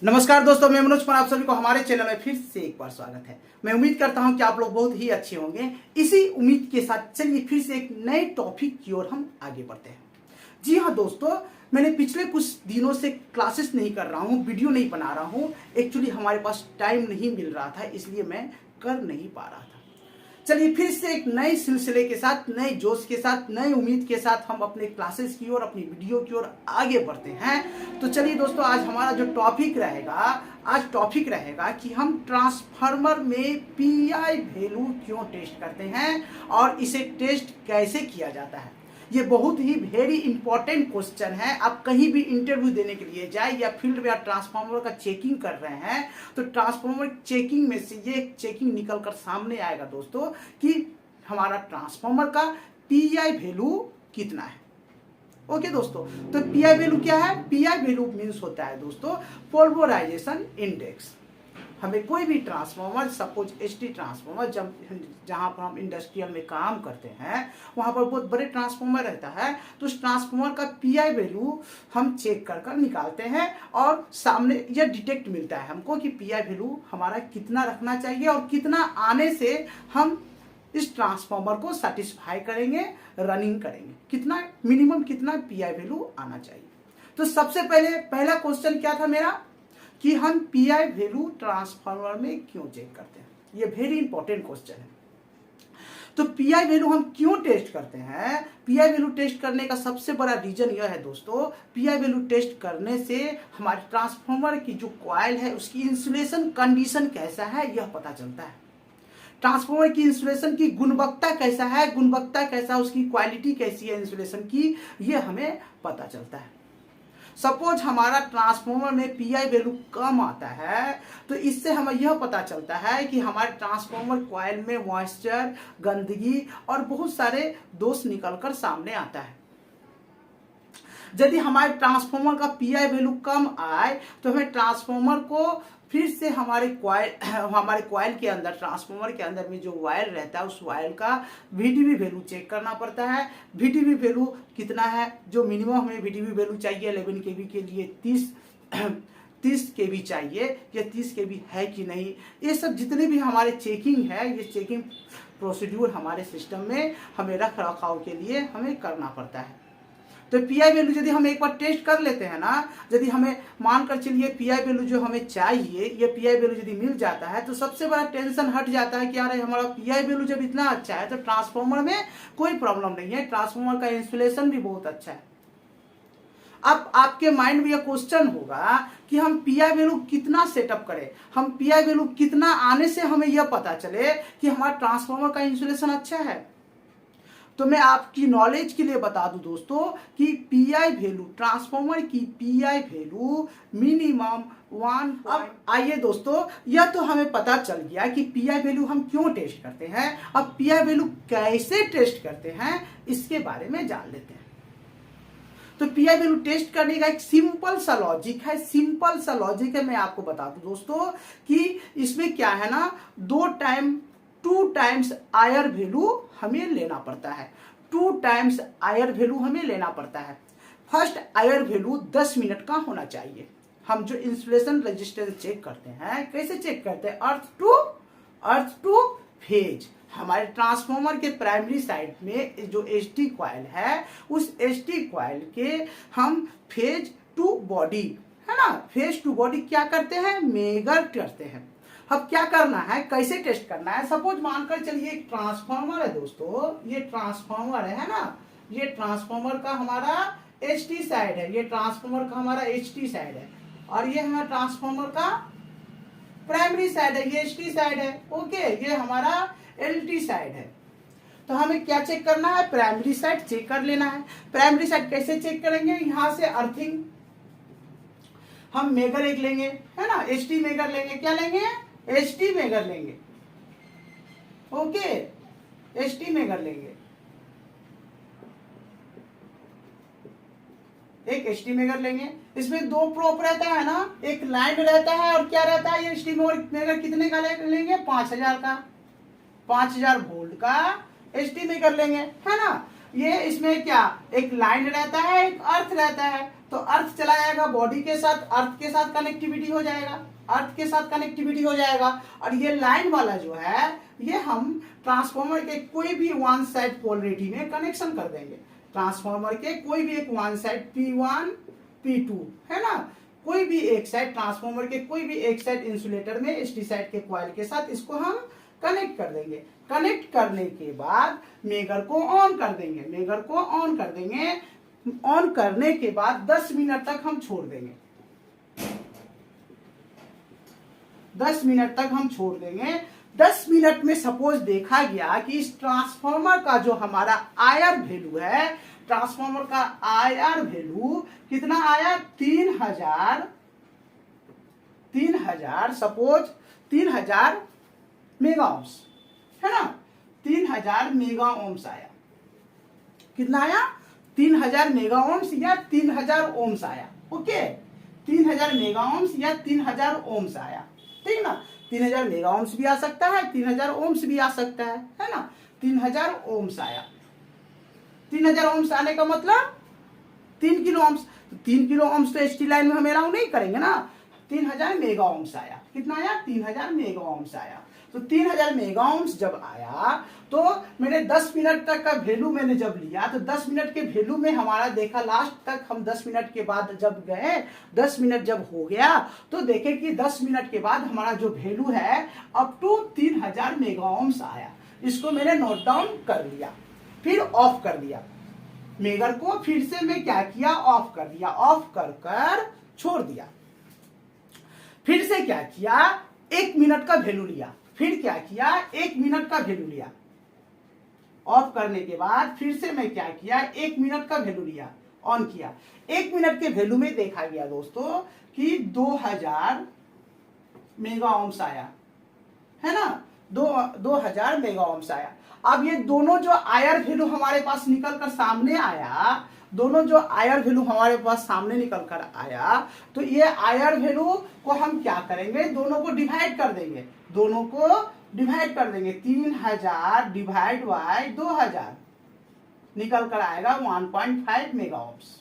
नमस्कार दोस्तों, मैं मनोज कुमार, आप सभी को हमारे चैनल में फिर से एक बार स्वागत है। मैं उम्मीद करता हूं कि आप लोग बहुत ही अच्छे होंगे। इसी उम्मीद के साथ चलिए फिर से एक नए टॉपिक की ओर हम आगे बढ़ते हैं। जी हाँ दोस्तों, मैंने पिछले कुछ दिनों से क्लासेस नहीं कर रहा हूं, वीडियो नहीं बना रहा हूं। एक्चुअली हमारे पास टाइम नहीं मिल रहा था, इसलिए मैं कर नहीं पा रहा था। चलिए फिर से एक नए सिलसिले के साथ, नए जोश के साथ, नए उम्मीद के साथ हम अपने क्लासेस की ओर, अपनी वीडियो की ओर आगे बढ़ते हैं। तो चलिए दोस्तों, आज हमारा जो टॉपिक रहेगा कि हम ट्रांसफार्मर में पीआई वैल्यू क्यों टेस्ट करते हैं और इसे टेस्ट कैसे किया जाता है। ये बहुत ही वेरी इंपॉर्टेंट क्वेश्चन है। आप कहीं भी इंटरव्यू देने के लिए जाए या फील्ड में आप ट्रांसफार्मर का चेकिंग कर रहे हैं, तो ट्रांसफार्मर चेकिंग में से ये चेकिंग निकल कर सामने आएगा दोस्तों कि हमारा ट्रांसफार्मर का पीआई वैल्यू कितना है। ओके दोस्तों, तो पीआई वैल्यू क्या है? पीआई वैल्यू मीन्स होता है दोस्तों पोलराइजेशन इंडेक्स। हमें कोई भी ट्रांसफार्मर, सपोज एसटी ट्रांसफार्मर, जहां पर हम इंडस्ट्रियल में काम करते हैं वहां पर बहुत बड़े ट्रांसफार्मर रहता है, तो उस ट्रांसफार्मर का पीआई वैल्यू हम चेक कर कर निकालते हैं और सामने यह डिटेक्ट मिलता है हमको कि पीआई वैल्यू हमारा कितना रखना चाहिए और कितना आने से हम इस ट्रांसफार्मर को सेटिस्फाई करेंगे, रनिंग करेंगे, कितना मिनिमम कितना पीआई वैल्यू आना चाहिए। तो सबसे पहला क्वेश्चन क्या था मेरा कि हम पीआई वैल्यू ट्रांसफार्मर में क्यों चेक करते हैं। ये वेरी इंपॉर्टेंट क्वेश्चन है। तो पीआई वैल्यू हम क्यों टेस्ट करते हैं? पीआई वैल्यू टेस्ट करने का सबसे बड़ा रीजन यह है दोस्तों, पीआई वैल्यू टेस्ट करने से हमारे ट्रांसफार्मर की जो कॉइल है उसकी इंसुलेशन कंडीशन कैसा है यह पता चलता है। ट्रांसफार्मर की इंसुलेशन की गुणवत्ता कैसा है, उसकी क्वालिटी कैसी है इंसुलेशन की, यह हमें पता चलता है। सपोज हमारा ट्रांसफार्मर में पीआई वैल्यू कम आता है, तो इससे हमें यह पता चलता है कि हमारे ट्रांसफार्मर कॉइल में मॉइस्चर, गंदगी और बहुत सारे दोष निकलकर सामने आता है। यदि हमारे ट्रांसफार्मर का पीआई वैल्यू कम आए तो हमें ट्रांसफार्मर को फिर से हमारे कॉइल के अंदर, ट्रांसफार्मर के अंदर में जो वायर रहता है उस वायर का वीडीवी वैल्यू चेक करना पड़ता है। वीडीवी वैल्यू कितना है, जो मिनिमम हमें वीडीवी वैल्यू चाहिए 11 केवी के लिए 30 केवी चाहिए, या 30 केवी है कि नहीं, ये सब जितने भी हमारे चेकिंग है, ये चेकिंग प्रोसीड्यूर हमारे सिस्टम में हमें रख रखाव के लिए हमें करना पड़ता है। तो पीआई वैल्यू यदि हम एक बार टेस्ट कर लेते हैं ना, यदि हमें मानकर चलिए पीआई वैल्यू जो हमें चाहिए, ये पीआई वैल्यू यदि मिल जाता है तो सबसे बड़ा टेंशन हट जाता है कि यार हमारा पीआई वैल्यू जब इतना अच्छा है तो ट्रांसफार्मर में कोई प्रॉब्लम नहीं है, ट्रांसफार्मर का इंसुलेशन भी बहुत अच्छा है। अब आपके माइंड में यह क्वेश्चन होगा कि हम पीआई वैल्यू कितना सेटअप करें, हम पीआई वैल्यू कितना आने से हमें यह पता चले कि हमारा ट्रांसफार्मर का इंसुलेशन अच्छा है। तो मैं आपकी नॉलेज के लिए बता दूं दोस्तों कि पीआई वैल्यू, ट्रांसफार्मर की पीआई वैल्यू मिनिमम 1। अब आइए दोस्तों, यह तो हमें पता चल गया कि पीआई वैल्यू हम क्यों टेस्ट करते हैं। अब पीआई वैल्यू कैसे टेस्ट करते हैं इसके बारे में जान लेते हैं। तो पीआई वैल्यू टेस्ट करने का एक सिंपल सा लॉजिक है, मैं आपको बता दूं दोस्तों कि इसमें क्या है ना, 2 टाइम्स आयर वैल्यू हमें लेना पड़ता है। 2 टाइम्स आयर वैल्यू हमें लेना पड़ता है। फर्स्ट आयर वैल्यू 10 मिनट का होना चाहिए। हम जो इंसुलेशन रेजिस्टेंस चेक करते हैं, कैसे चेक करते हैं? Earth two phase. हमारे ट्रांसफार्मर के प्राइमरी साइड में जो एसटी कॉइल है, उस एसटी कॉइल के हम फेज टू बॉडी, है ना, फेज टू बॉडी क्या करते हैं? मेजर करते हैं। अब क्या करना है, कैसे टेस्ट करना है? सपोज मानकर चलिए एक ट्रांसफार्मर है दोस्तों, ये ट्रांसफार्मर है ना, ये ट्रांसफार्मर का हमारा एचटी साइड है, ये ट्रांसफार्मर का हमारा एचटी साइड है, और ये हमारा ट्रांसफार्मर का प्राइमरी साइड है, ये एचटी साइड है। ओके, ये हमारा एलटी साइड है। तो हमें क्या चेक करना है? प्राइमरी साइड चेक कर लेना है। प्राइमरी साइड कैसे चेक करेंगे? यहां से अर्थिंग हम मेगर एक लेंगे, है ना, एचटी मेगर लेंगे। क्या लेंगे? एचटी मेगर लेंगे। ओके, एचटी मेगर लेंगे, एक एचटी मेगर लेंगे। इसमें 2 प्रोप रहता है ना, एक लाइन रहता है और क्या रहता है, ये एचटी मेगर कितने का लेंगे? 5000 का, 5000 वोल्ट का एचटी मेगर लेंगे, है ना। ये इसमें क्या, एक लाइन रहता है, एक अर्थ रहता है। तो अर्थ चला जाएगा बॉडी के साथ, अर्थ के साथ कनेक्टिविटी हो जाएगा, अर्थ के साथ कनेक्टिविटी हो जाएगा। और ये लाइन वाला जो है ये हम ट्रांसफार्मर के कोई भी वन साइड पोलरिटी में कनेक्शन कर देंगे। ट्रांसफार्मर के कोई भी एक वन साइड P1 P2 है ना, कोई भी एक साइड ट्रांसफार्मर के कोई भी एक साइड इंसुलेटर में एसटी साइड के कॉइल के साथ इसको हम कनेक्ट कर देंगे। कनेक्ट करने के बाद मेगर को ऑन कर देंगे, मेगर को ऑन कर देंगे। ऑन करने के बाद 10 मिनट तक हम छोड़ देंगे, 10 मिनट तक हम छोड़ देंगे। 10 मिनट में सपोज देखा गया कि इस ट्रांसफार्मर का जो हमारा आईआर वैल्यू है, ट्रांसफार्मर का आईआर वैल्यू कितना आया, 3000 सपोज 3000 मेगा ओम्स है ना, 3000 मेगा ओम्स आया। कितना आया, 3000 मेगा ओम्स या 3000 ओम्स आया। ओके, 3000 मेगा ओम्स या 3000 ओम्स आया, ठीक ना। 3000 मेगा ओम्स भी आ सकता है, 3000 ओम्स भी आ सकता है ना। 3000 ओम्स आया, 3000 ओम्स आने का मतलब 3 किलो ओम्स। 3 किलो ओम्स तो एसटी लाइन में हम अलाउ नहीं करेंगे ना। 3000 मेगा ओम्स आया, कितना आया, 3000 मेगा ओम्स आया। तो 3000 मेगा ओम्स जब आया तो मैंने 10 मिनट तक का वैल्यू मैंने जब लिया तो 10 मिनट के वैल्यू में हमारा देखा, लास्ट तक हम 10 मिनट के बाद जब गए, 10 मिनट जब हो गया तो देखे कि 10 मिनट के बाद हमारा जो वैल्यू है अप टू 3000 मेगा ओम्स आया। इसको मैंने नोट डाउन कर लिया, फिर ऑफ कर दिया मेगर को। फिर से मैं क्या किया, ऑफ कर दिया, ऑफ कर छोड़ दिया। फिर से क्या किया, 1 मिनट का वैल्यू लिया, फिर क्या किया, 1 मिनट का वैल्यू लिया। ऑफ करने के बाद फिर से मैं क्या किया, 1 मिनट का वैल्यू लिया, ऑन किया। 1 मिनट के वैल्यू में देखा गया दोस्तों कि 2000 मेगा ओम्स आया है ना, 2000 मेगा ओम्स आया। अब ये दोनों जो आईआर वैल्यू हमारे पास निकल कर सामने आया, दोनों जो आईआर वैल्यू हमारे पास सामने निकल कर आया, तो ये आईआर वैल्यू को हम क्या करेंगे, दोनों को डिवाइड कर देंगे, दोनों को डिवाइड कर देंगे। 3000 डिवाइड बाय 2000 निकल कर आएगा 1.5 मेगा ओम्स।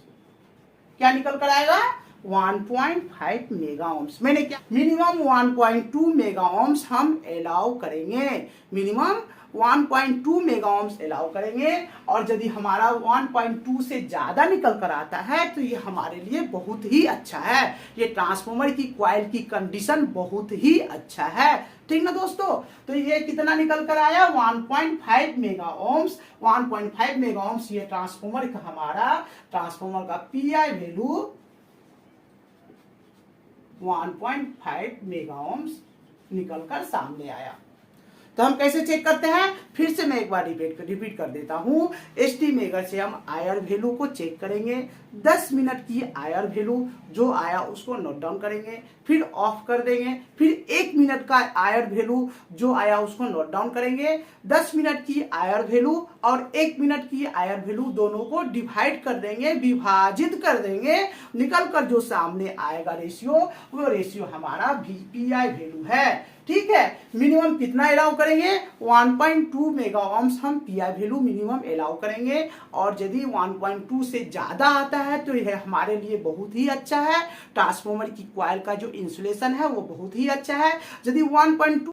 क्या निकल कर आएगा, 1.5 मेगा ओम्स। मैंने क्या, मिनिमम 1.2 मेगा ओम्स हम अलाउ करेंगे, मिनिमम 1.2 मेगा ओम्स अलाउ करेंगे। और यदि हमारा 1.2 से ज्यादा निकल कर आता है तो ये हमारे लिए बहुत ही अच्छा है। ये ट्रांसफार्मर की कॉइल की कंडीशन बहुत ही अच्छा है, ठीक ना दोस्तों। तो ये कितना निकल कर आया, 1.5 मेगा ओम्स। 1.5 मेगा ओम्स ये ट्रांसफार्मर का हमारा ट्रांसफार्मर का पीआई वैल्यू 1.5 मेगा ओम्स निकल कर सामने आया। तो हम कैसे चेक करते हैं, फिर से मैं एक बार रिपीट कर देता हूं। एसटी मेगर से हम आईआर वैल्यू को चेक करेंगे। 10 मिनट की आईआर वैल्यू जो आया उसको नोट डाउन करेंगे, फिर ऑफ कर देंगे। फिर 1 मिनट का आईआर वैल्यू जो आया उसको नोट डाउन करेंगे। 10 मिनट की आईआर वैल्यू और 1 मिनट की आईआर वैल्यू दोनों को डिवाइड कर देंगे, विभाजित कर देंगे। निकल कर जो सामने आएगा रेशियो, वो रेशियो हमारा पीआई वैल्यू है, ठीक है। मिनिमम कितना अलाउ करेंगे, 1.2 मेगा ओम्स हम पीआई वैल्यू मिनिमम अलाउ करेंगे। और यदि 1.2 से ज्यादा आता है तो यह हमारे लिए बहुत ही अच्छा है। ट्रांसफार्मर की कॉइल का जो इंसुलेशन है वो बहुत ही अच्छा है। यदि 1.2